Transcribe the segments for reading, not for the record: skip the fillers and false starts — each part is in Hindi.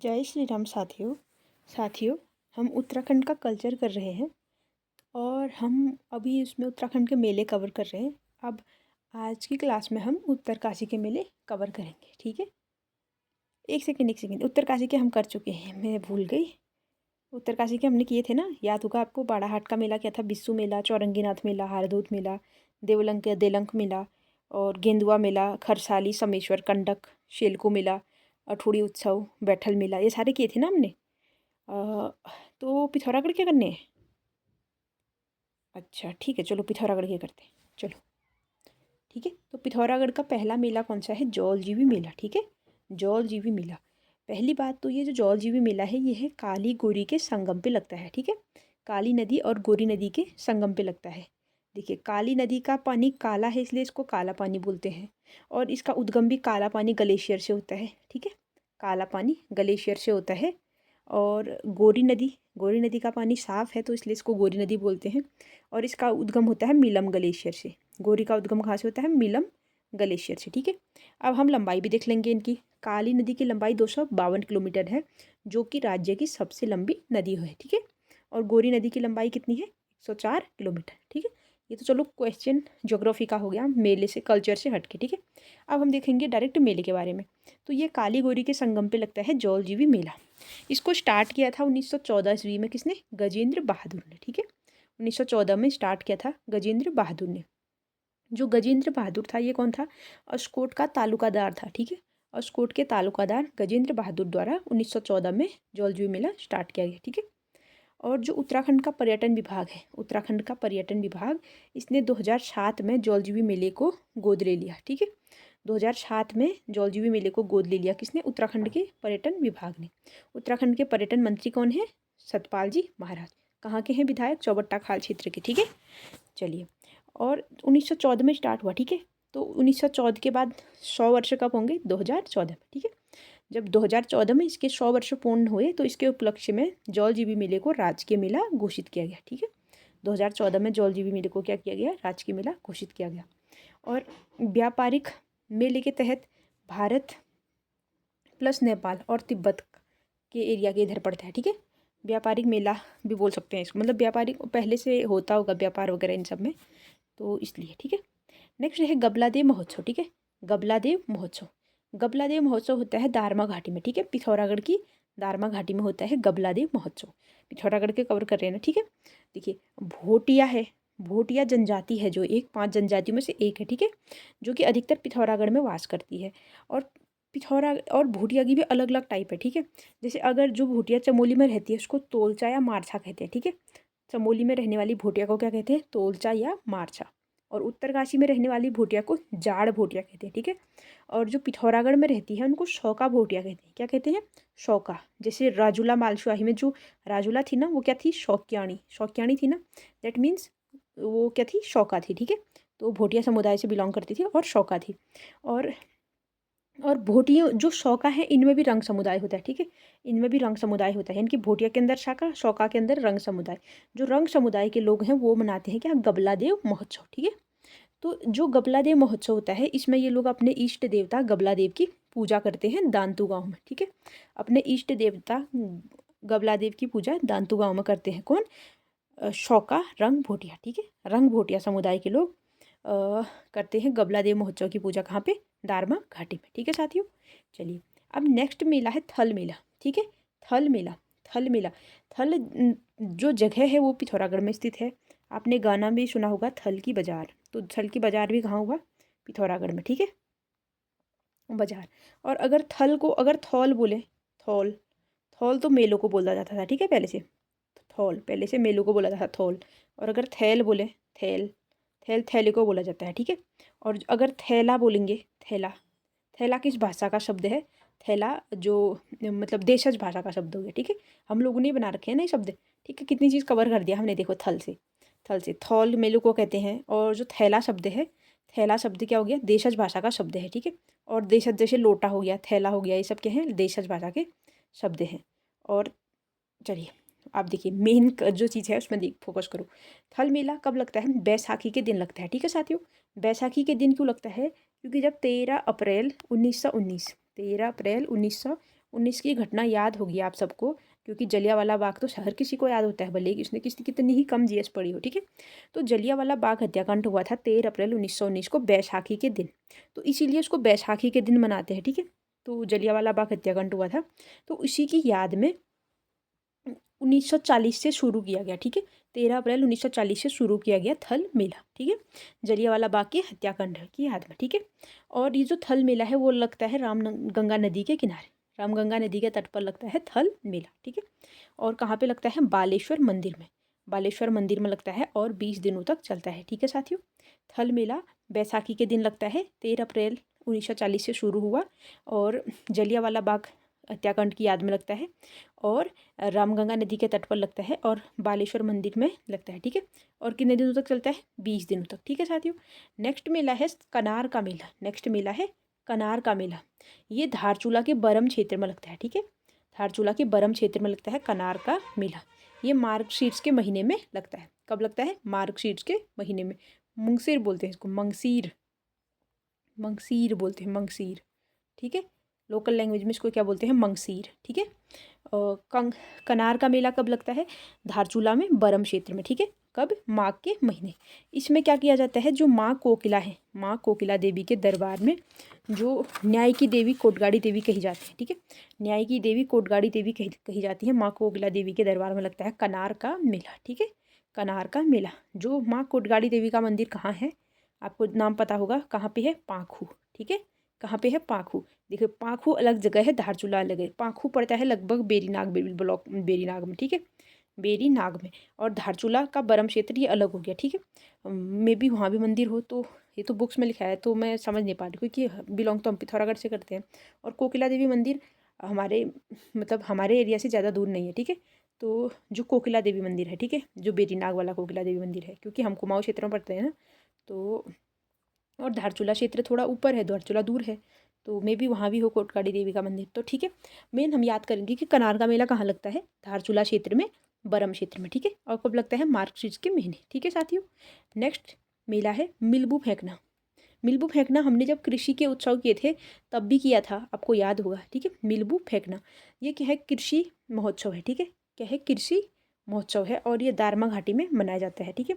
जय श्री राम साथियों। साथियों, हम उत्तराखंड का कल्चर कर रहे हैं और हम अभी इसमें उत्तराखंड के मेले कवर कर रहे हैं। अब आज की क्लास में हम उत्तरकाशी के मेले कवर करेंगे, ठीक है। एक सेकेंड, उत्तरकाशी के हम कर चुके हैं, मैं भूल गई। उत्तरकाशी के हमने किए थे ना, याद होगा आपको। बाड़ाहाट का मेला क्या था, बिस्सू मेला, चौरंगीनाथ मेला, हारदूत मेला, देवलंग का देलंक मेला और गेंदुआ मेला, खरसाली, समेश्वर, कंडक, शेलको मेला, अठूड़ी उत्सव, बैठल मेला, ये सारे किए थे ना हमने। तो पिथौरागढ़ क्या करने हैं? अच्छा ठीक है, चलो पिथौरागढ़ क्या करते हैं, चलो ठीक है। तो पिथौरागढ़ का पहला मेला कौन सा है? जौलजीबी मेला, ठीक है। जौलजीबी मेला, पहली बात तो ये जो जौलजीबी मेला है ये है काली गोरी के संगम पे लगता है, ठीक है। काली नदी और गोरी नदी के संगम पे लगता है। देखिए, काली नदी का पानी काला है इसलिए इसको काला पानी बोलते हैं और इसका उद्गम भी काला पानी ग्लेशियर से होता है, ठीक है। काला पानी ग्लेशियर से होता है। और गोरी नदी का पानी साफ़ है तो इसलिए इसको गोरी नदी बोलते हैं और इसका उद्गम होता है मिलम ग्लेशियर से। गोरी का उद्गम कहाँ से होता है? मिलम ग्लेशियर से, ठीक है। अब हम लंबाई भी देख लेंगे इनकी। काली नदी की लंबाई 252 किलोमीटर है, जो कि राज्य की सबसे लंबी नदी है, ठीक है। और गोरी नदी की लंबाई कितनी है? 104 किलोमीटर, ठीक है। ये तो चलो क्वेश्चन ज्योग्राफी का हो गया, मेले से, कल्चर से हटके, ठीक है। अब हम देखेंगे डायरेक्ट मेले के बारे में। तो ये काली गोरी के संगम पे लगता है जौलजीबी मेला। इसको स्टार्ट किया था 1914 ईस्वी में, किसने? गजेंद्र बहादुर ने, ठीक है। 1914 में स्टार्ट किया था गजेंद्र बहादुर ने। जो गजेंद्र बहादुर था ये कौन था? अस्कोट का तालुकादार था, ठीक है। अस्कोट के तालुकादार गजेंद्र बहादुर द्वारा 1914 में जौलजीबी मेला स्टार्ट किया गया, ठीक है। और जो उत्तराखंड का पर्यटन विभाग है, उत्तराखंड का पर्यटन विभाग, इसने 2007 में जौलजीबी मेले को गोद ले लिया, ठीक है। 2007 में जौलजीबी मेले को गोद ले लिया, किसने? उत्तराखंड के पर्यटन विभाग ने। उत्तराखंड के पर्यटन मंत्री कौन है? सतपाल जी महाराज। कहाँ के हैं? विधायक चौबट्टा खाल क्षेत्र के, ठीक है। चलिए, और 1914 में स्टार्ट हुआ, ठीक है। तो 1914 के बाद 100 वर्ष कब होंगे? 2014 में, ठीक है। जब 2014 में इसके 100 वर्ष पूर्ण हुए तो इसके उपलक्ष्य में जौलजीबी मेले को राजकीय मेला घोषित किया गया, ठीक है। 2014 में जौलजीबी मेले को क्या किया गया? राजकीय मेला घोषित किया गया। और व्यापारिक मेले के तहत भारत प्लस नेपाल और तिब्बत के एरिया के इधर पड़ता है, ठीक है। व्यापारिक मेला भी बोल सकते हैं इसको, मतलब व्यापारिक पहले से होता होगा व्यापार वगैरह इन सब में, तो इसलिए, ठीक है। नेक्स्ट है गबलादेव महोत्सव, ठीक है। गबलादेव महोत्सव, गबलादेव महोत्सव होता है दारमा घाटी में, ठीक है। पिथौरागढ़ की दारमा घाटी में होता है गबलादेव महोत्सव। पिथौरागढ़ के कवर कर रहे हैं ना, ठीक है। देखिए, भोटिया है, भोटिया जनजाति है जो एक 5 जनजातियों में से एक है, ठीक है, जो कि अधिकतर पिथौरागढ़ में वास करती है। और पिथौरा और भोटिया की भी अलग अलग टाइप है, ठीक है। जैसे अगर जो भोटिया चमोली में रहती है उसको तोलचा या मारछा कहते हैं, ठीक है। चमोली में रहने वाली भोटिया को क्या कहते हैं? तोलचा या मारछा। और उत्तरकाशी में रहने वाली भोटिया को जाड़ भोटिया कहते हैं, ठीक है। और जो पिथौरागढ़ में रहती है उनको शौका भोटिया कहते हैं। क्या कहते हैं? शौका। जैसे राजूला मालशुआही में जो राजूला थी ना, वो क्या थी? शौकियाणी, शौकियाणी थी ना, दैट मीन्स वो क्या थी? शौका थी, ठीक है। तो भोटिया समुदाय से बिलोंग करती थी और शौका थी। और भोटियों जो शौका है इनमें भी रंग समुदाय होता है, ठीक है। इनमें भी रंग समुदाय होता है, इनकी भोटिया के अंदर शाखा, शौका के अंदर रंग समुदाय। जो रंग समुदाय के लोग हैं वो मनाते हैं क्या? गबलादेव महोत्सव, ठीक है। तो जो गबलादेव महोत्सव होता है इसमें ये लोग अपने इष्ट देवता गबलादेव की पूजा करते हैं दांतू गांव में, ठीक है। अपने इष्ट देवता गबलादेव की पूजा दांतू गांव में करते हैं। कौन? शौका रंग भोटिया, ठीक है। रंग भोटिया समुदाय के लोग करते हैं गबलादेव महोत्सव की पूजा। कहाँ पे? दारमा घाटी में, ठीक है साथियों। चलिए, अब नेक्स्ट मेला है थल मेला, ठीक है। थल मेला, थल मेला, थल जो जगह है वो पिथौरागढ़ में स्थित है। आपने गाना भी सुना होगा थल की बाजार, तो थल की बाजार भी कहाँ हुआ? पिथौरागढ़ में, ठीक है। बाजार। और अगर थल को अगर थौल बोले, थौल, थौल तो मेलों को बोला जाता था, ठीक है, पहले से। थौल पहले से मेलों को बोला जाता था, थौल। और अगर थैल बोले, थैल, थैल थैले को बोला जाता है, ठीक है। और अगर थैला बोलेंगे, थैला, थैला किस भाषा का शब्द है? थैला जो मतलब देशज भाषा का शब्द हो गया, ठीक है। हम लोगों ने बना रखे हैं ना ये शब्द, ठीक है। कितनी चीज़ कवर कर दिया हमने, देखो, थल से, थल से थौल मेलू को कहते हैं। और जो थैला शब्द है, थैला शब्द क्या हो गया? देशज भाषा का शब्द है, ठीक है। और देशज जैसे लोटा हो गया, थैला हो गया, ये सब क्या हैं? देशज भाषा के शब्द हैं। और चलिए, आप देखिए मेन जो चीज़ है उसमें देख फोकस करो। थल मेला कब लगता है? बैसाखी के दिन लगता है, ठीक है साथियों। बैसाखी के दिन क्यों लगता है? क्योंकि जब 13 अप्रैल 1919, 13 अप्रैल 19 की घटना याद होगी आप सबको, क्योंकि जलियांवाला बाग तो हर किसी को याद होता है, भले ही उसने कितनी ही कम जीएस पढ़ी हो, ठीक है। तो जलियांवाला बाग हत्याकांड हुआ था 13 अप्रैल 1919 को बैसाखी के दिन, तो इसीलिए उसको बैसाखी के दिन मनाते हैं, ठीक है। तो जलियांवाला बाग हत्याकांड हुआ था, तो उसी की याद में 1940 से शुरू किया गया, ठीक है। 13 अप्रैल 1940 से शुरू किया गया थल मेला, ठीक है, जलियांवाला बाग के हत्याकांड की याद में, ठीक है। और ये जो थल मेला है वो लगता है गंगा नदी के किनारे, रामगंगा नदी के तट पर लगता है थल मेला, ठीक है। और कहाँ पे लगता है? बालेश्वर मंदिर में, बालेश्वर मंदिर में लगता है और 20 दिनों तक चलता है, ठीक है साथियों। थल मेला बैसाखी के दिन लगता है, 13 अप्रैल 1940 से शुरू हुआ और जलियांवाला बाग हत्याकांड की याद में लगता है, और रामगंगा नदी के तट पर लगता है और बालेश्वर मंदिर में लगता है, ठीक है। और कितने दिनों तक चलता है? 20 दिनों तक, ठीक है साथियों। नेक्स्ट मेला है कनार का मेला, नेक्स्ट मेला है कनार का मेला। ये धारचूला के बरम क्षेत्र में लगता है, ठीक है, धारचूला के बरम क्षेत्र में लगता है कनार का मेला। ये मार्गशीर्ष के महीने में लगता है। कब लगता है? मार्गशीर्ष के महीने में। मुंगसीर बोलते हैं इसको, मंगसीर, मंगसीर बोलते हैं, मंगसीर, ठीक है। लोकल लैंग्वेज में इसको क्या बोलते हैं? मंगसीर, ठीक है। कनार का मेला कब लगता है? धारचूला में बरम क्षेत्र में, ठीक है। कब? माघ के महीने। इसमें क्या किया जाता है? जो माँ कोकिला है, माँ कोकिला देवी के दरबार में जो न्याय की देवी कोटगाड़ी देवी कही जाती है, ठीक है, न्याय की देवी कोटगाड़ी देवी कही जाती है, माँ कोकिला देवी के दरबार में लगता है कनार का मेला, ठीक है, कनार का मेला। जो माँ कोटगाड़ी देवी का मंदिर कहाँ है? आपको नाम पता होगा, कहाँ पे है? पाँखू, ठीक है, कहाँ पे है? पाँखू। देखिए पाँखू अलग जगह है, धारचूला अलग है। पाँखू पड़ता है लगभग बेरीनाग ब्लॉक, बेरीनाग में, ठीक है, बेरीनाग में। और धारचूला का बरम क्षेत्र ये अलग हो गया, ठीक है। मे बी वहाँ भी मंदिर हो, तो ये तो बुक्स में लिखा है तो मैं समझ नहीं पा रही, क्योंकि बिलोंग तो हम पिथौरागढ़ से करते हैं। और कोकिला देवी मंदिर हमारे मतलब हमारे एरिया से ज़्यादा दूर नहीं है, ठीक है। तो जो कोकिला देवी मंदिर है, ठीक है, जो बेरीनाग वाला कोकिला देवी मंदिर है, क्योंकि हम कुमाऊँ क्षेत्र में पढ़ते हैं ना, तो और धारचूला क्षेत्र थोड़ा ऊपर है, धारचूला दूर है, तो मे बी वहाँ भी हो कोटगाड़ी देवी का मंदिर, तो ठीक है। मेन हम याद करेंगे कि कनार का मेला कहाँ लगता है? धारचूला क्षेत्र में, बरम क्षेत्र में, ठीक है। और कब लगता है? मार्गशीर्ष के महीने, ठीक है साथियों। नेक्स्ट मेला है मिलबू फेंकना। मिलबू फेंकना हमने जब कृषि के उत्सव किए थे तब भी किया था, आपको याद होगा, ठीक है। मिलबू फेंकना ये क्या है? कृषि महोत्सव है, ठीक है, क्या है? कृषि महोत्सव है, और ये दारमा घाटी में मनाया जाता है, ठीक है।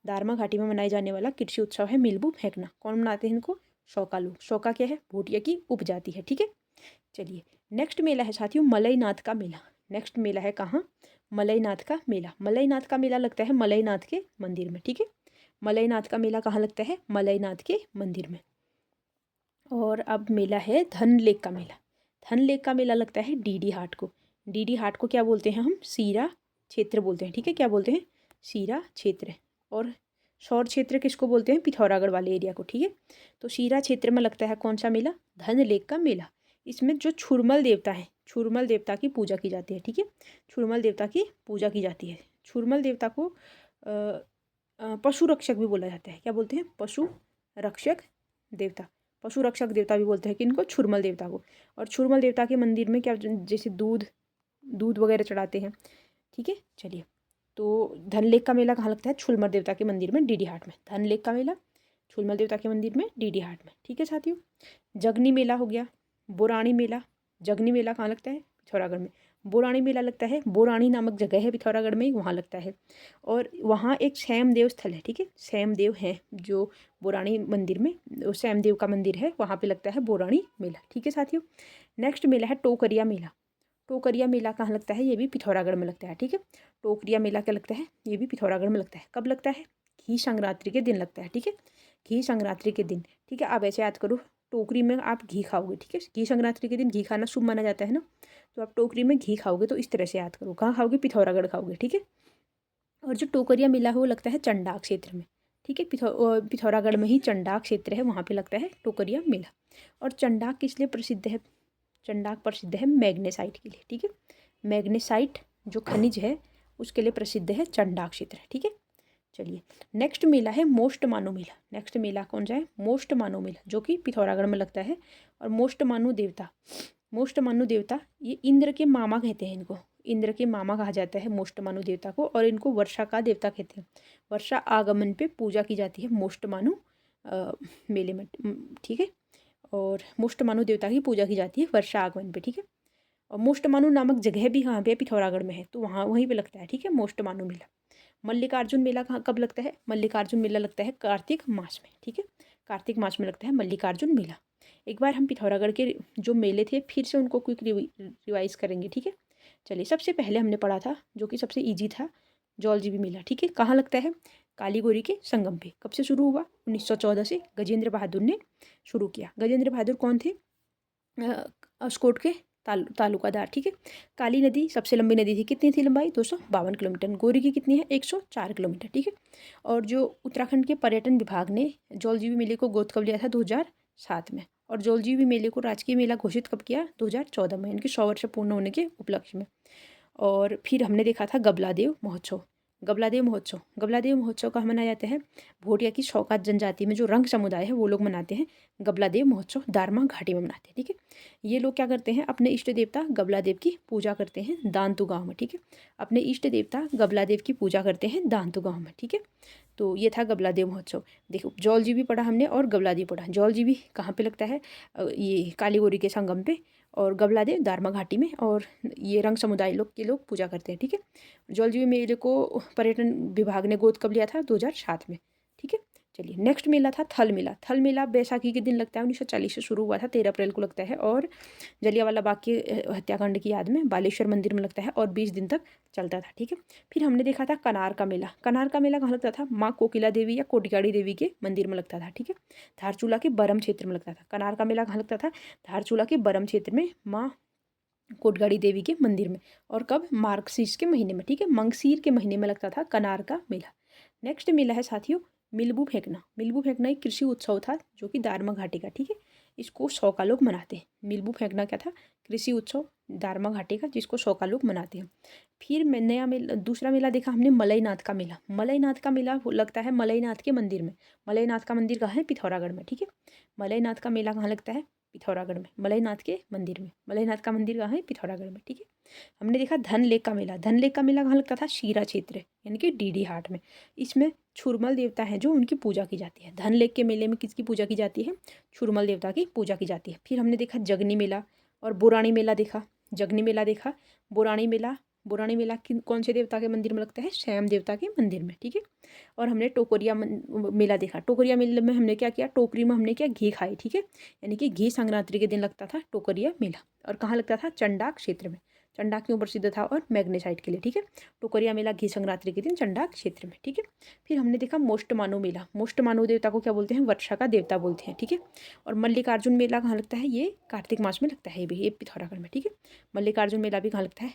दारमा घाटी में मनाए जाने वाला कृषि उत्सव है मिलबू फेंकना। कौन मनाते हैं इनको? शौका लोग। शौका क्या है? भूटिया की उपजाति है, ठीक है। चलिए नेक्स्ट मेला है साथियों मलयनाथ का मेला। नेक्स्ट मेला है कहाँ? मलयनाथ का मेला। मलयनाथ का मेला लगता है मलयनाथ के मंदिर में, ठीक है। मलयनाथ का मेला कहाँ लगता है? मलयनाथ के मंदिर में। और अब मेला है धन लेक का मेला। धन लेक का मेला लगता है डीडी हाट को। डीडी हाट को क्या बोलते हैं हम? सीरा क्षेत्र बोलते हैं, ठीक है, क्या बोलते हैं? सीरा क्षेत्र। और शौर क्षेत्र किसको बोलते हैं? पिथौरागढ़ वाले एरिया को, ठीक है। तो सीरा क्षेत्र में लगता है कौन सा मेला? धन लेक का मेला। इसमें जो छुरमल देवता है, छुरमल देवता की पूजा की जाती है, ठीक है, छुरमल देवता की पूजा की जाती है। छुरमल देवता को पशु रक्षक भी बोला जाता है। क्या बोलते हैं? पशु रक्षक देवता। पशु रक्षक देवता भी बोलते हैं कि इनको छुरमल देवता को। और छुरमल देवता के मंदिर में क्या, जैसे दूध दूध वगैरह चढ़ाते हैं, ठीक है। चलिए तो धनलेक का मेला कहाँ लगता है? छुरमल देवता के मंदिर में, डीडी हाट में। धनलेक का मेला छुरमल देवता के मंदिर में, डीडी हाट में, ठीक है साथियों। जगनी मेला हो गया, बोरानी मेला। जगनी मेला कहाँ लगता है? पिथौरागढ़ में। बोरानी मेला लगता है, बोरानी नामक जगह है पिथौरागढ़ में, वहाँ लगता है। और वहाँ एक सैमदेव स्थल है, ठीक है, सैमदेव है जो बोरानी मंदिर में, सैमदेव का मंदिर है, वहाँ पे लगता है बोरानी मेला, ठीक है साथियों। नेक्स्ट मेला है टोकरिया मेला। टोकरिया मेला कहाँ लगता है? ये भी पिथौरागढ़ में लगता है, ठीक है। टोकरिया मेला क्या लगता है? ये भी पिथौरागढ़ में लगता है। कब लगता है? घी संक्रांति के दिन लगता है, ठीक है, घी संक्रांति के दिन, ठीक है। आप ऐसे याद करो, टोकरी में आप घी खाओगे, ठीक है, घी संक्रांति के दिन घी खाना शुभ माना जाता है ना, तो आप टोकरी में घी खाओगे, तो इस तरह से याद करो। कहाँ खाओगे? पिथौरागढ़ खाओगे, ठीक है। और जो टोकरिया मेला है वो लगता है चंडाक क्षेत्र में, ठीक है, पिथौरागढ़ में ही चंडाक क्षेत्र है, वहाँ पे लगता है टोकरिया मेला। और चंडाक किस लिए प्रसिद्ध है? चंडाक प्रसिद्ध है मैग्नेसाइट के लिए, ठीक है, मैग्नेसाइट जो खनिज है उसके लिए प्रसिद्ध है चंडाक क्षेत्र, ठीक है। चलिए नेक्स्ट मेला है मोस्ट मानो मेला। नेक्स्ट मेला कौन सा है? मोस्ट मानो मेला, जो कि पिथौरागढ़ में लगता है। और मोस्ट मानो देवता, मोस्ट मानो देवता ये इंद्र के मामा कहते हैं इनको, इंद्र के मामा कहा जाता है मोस्ट मानो देवता को। और इनको वर्षा का देवता कहते हैं। वर्षा आगमन पे पूजा की जाती है मोस्ट मानो मेले में, ठीक है। और मोस्ट मानो देवता की पूजा की जाती है वर्षा आगमन पे, ठीक है। और मोष्टमानु नामक जगह भी कहाँ पे है, पिथौरागढ़ में है, तो वहाँ वहीं पे लगता है, ठीक है, मोष्टमानु मेला। मल्लिकार्जुन मेला कहाँ कब लगता है, मल्लिकार्जुन मेला लगता है कार्तिक मास में, ठीक है, कार्तिक मास में लगता है मल्लिकार्जुन मेला। एक बार हम पिथौरागढ़ के जो मेले थे फिर से उनको क्विक रिवाइज करेंगे, ठीक है। चलिए, सबसे पहले हमने पढ़ा था जो कि सबसे ईजी था, जौलजीबी मेला, ठीक है, कहाँ लगता है, कालीगोरी के संगम पे। कब से शुरू हुआ, 1914 से गजेंद्र बहादुर ने शुरू किया। गजेंद्र बहादुर कौन थे, अस्कोट के तालुकादार, ठीक है। काली नदी सबसे लंबी नदी थी, कितनी थी लंबाई, 252 किलोमीटर। गोरी की कितनी है, 104 किलोमीटर, ठीक है। और जो उत्तराखंड के पर्यटन विभाग ने जौलजीबी मेले को गोद कब लिया था, 2007 में। और जौलजीबी मेले को राजकीय मेला घोषित कब किया, 2014 में, इनके 100 वर्ष पूर्ण होने के उपलक्ष्य में। और फिर हमने देखा था गबलादेव महोत्सव। गबलादेव महोत्सव कहाँ मनाया जाता है, भोटिया की शौकात जनजाति में जो रंग समुदाय है वो लोग मनाते हैं गबलादेव महोत्सव, दारमा घाटी में मनाते हैं, ठीक है। ये लोग क्या करते हैं, अपने इष्ट देवता गबलादेव की पूजा करते हैं दांतु गांव में, ठीक है। अपने इष्ट देवता गबलादेव की पूजा करते हैं दांतु गांव में, ठीक है। तो ये था गबलादेव महोत्सव। देखो, जौलजीबी पढ़ा हमने और गबलादेव पढ़ा। जौलजीबी कहाँ पे लगता है, ये कालीगोरी के संगम पे, और गबलादेव दारमा घाटी में, और ये रंग समुदाय लोग के लोग पूजा करते हैं, ठीक है। जौलजीबी मेले को पर्यटन विभाग ने गोद कब लिया था, 2007 में, ठीक है। चलिए, नेक्स्ट मेला था थल मेला। थल मेला बैसाखी के दिन लगता है, 1940 से शुरू हुआ था, 13 अप्रैल को लगता है, और जलियांवाला बाग के हत्याकांड की याद में बालेश्वर मंदिर में लगता है, और 20 दिन तक चलता था, ठीक है। फिर हमने देखा था कनार का मेला। कनार का मेला कहाँ लगता था, माँ कोकिला देवी या कोटियाड़ी देवी के मंदिर में लगता था, ठीक है। धारचूला के बरम क्षेत्र में लगता था। कनार का मेला कहाँ लगता था, धारचूला के बरम क्षेत्र में, माँ कोटगाड़ी देवी के मंदिर में। और कब, मार्गशीर्ष के महीने में, ठीक है, मंगसीर के महीने में लगता था कनार का मेला। नेक्स्ट मेला है साथियों मिलबू फेंकना। मिलबू फेंकना एक कृषि उत्सव था जो कि दारमा घाटी का, ठीक है। इसको 100 का लोग मनाते हैं। मिलबू फेंकना क्या था, कृषि उत्सव दारमा घाटी का, जिसको 100 का लोग मनाते हैं। फिर नया मेला, दूसरा मेला देखा हमने मलयनाथ का मेला। मलयनाथ का मेला लगता है मलयनाथ के मंदिर में। मलयनाथ का मंदिर कहाँ है, पिथौरागढ़ में, ठीक है। मलयनाथ का मेला कहाँ लगता है, पिथौरागढ़ में, मलयनाथ के मंदिर में। मलयनाथ का मंदिर कहाँ है, पिथौरागढ़ में, ठीक है। हमने देखा धन लेक का मेला। धन लेक का मेला कहाँ लगता था, शीरा क्षेत्र यानी कि डीडी हाट में। इसमें छुरमल देवता हैं जो उनकी पूजा की जाती है। धन लेक के मेले में किसकी पूजा की जाती है, छुरमल देवता की पूजा की जाती है। फिर हमने देखा जगनी मेला और बुराणी मेला देखा। जगनी मेला देखा, बुराणी मेला, बुराणी मेला कौन से देवता के मंदिर में लगता है, श्याम देवता के मंदिर में, ठीक है। और हमने टोकरिया मेला देखा। टोकरिया मेले में हमने क्या किया, टोकरी में हमने क्या, घी खाई, ठीक है। यानी कि घी संक्रांति के दिन लगता था टोकरिया मेला। और कहाँ लगता था, चंडाक क्षेत्र में। चंडाक क्यों प्रसिद्ध था, और मैग्नेसाइट के लिए, ठीक है। टोकरिया मेला घी संक्रांति के दिन चंडाक क्षेत्र में, ठीक है। फिर हमने देखा मोष्टमानु मेला। मोष्टमानु देवता को क्या बोलते हैं, वर्षा का देवता बोलते हैं, ठीक है। और मल्लिकार्जुन मेला कहाँ लगता है, ये कार्तिक मास में लगता है, ये भी, ये पिथौरागढ़ में, ठीक है। मल्लिकार्जुन मेला भी कहाँ लगता है,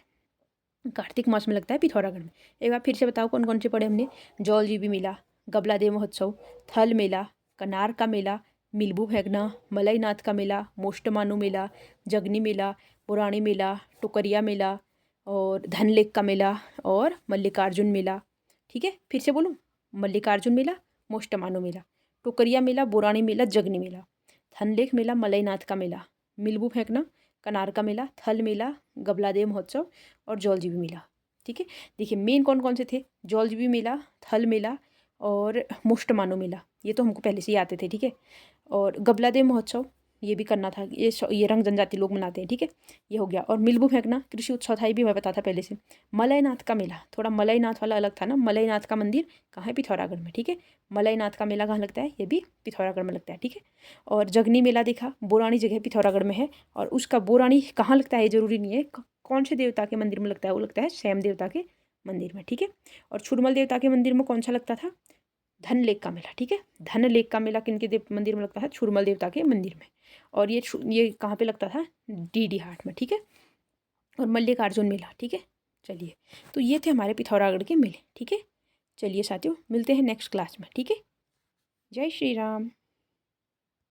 कार्तिक मास में लगता है, पिथौरागढ़ में। एक बार फिर से बताओ कौन कौन से पढ़े हमने, जौलजीबी मेला, गबलादेव महोत्सव, थल मेला, कनार का मेला, मिलबू फेंकना, मलयनाथ का मेला, मोष्टमानु मेला, जगनी मेला, पुराणी मेला, टुकरिया मेला, और धनलेक का मेला, और मल्लिकार्जुन मेला, ठीक है। फिर से बोलूँ, मल्लिकार्जुन मेला, मोष्टमानु मेला, टुकरिया मेला, बुराणी मेला, जगनी मेला, धनलेक मेला, मलयनाथ का मेला, मिलबू फेंकना, कनार का मेला, थल मेला, गबलादेव महोत्सव, और जौलजीबी मेला, ठीक है। देखिए मेन कौन कौन से थे, जौलजीबी मेला, थल मेला, और मोष्टमानु मेला, ये तो हमको पहले से ही आते थे, ठीक है। और गबलादेव महोत्सव ये भी करना था, ये रंग जनजाति लोग मनाते हैं, ठीक है, ये हो गया। और मिलबू फेंकना कृषि उत्सव था, ये भी मैं पता था पहले से। मलयनाथ का मेला, थोड़ा मलयनाथ वाला अलग था ना, मलयनाथ का मंदिर कहाँ है, पिथौरागढ़ में, ठीक है। मलयनाथ का मेला कहाँ लगता है, ये भी पिथौरागढ़ में लगता है, ठीक है। और जगनी मेला देखा, बुराणी जगह पिथौरागढ़ में है, और उसका बुराणी कहाँ लगता है ये जरूरी नहीं है, कौन से देवता के मंदिर में लगता है, वो लगता है श्याम देवता के मंदिर में, ठीक है। और छुरमल देवता के मंदिर में कौन सा लगता था, धन लेक का मेला, ठीक है। धन लेक का मेला किनके मंदिर में लगता है, छुरमल देवता के मंदिर में। और ये कहाँ पे लगता था, डीडी हाट में, ठीक है। और मल्लिकार्जुन मेला, ठीक है। चलिए, तो ये थे हमारे पिथौरागढ़ के मेले, ठीक है। चलिए साथियों, मिलते हैं नेक्स्ट क्लास में, ठीक है। जय श्री राम।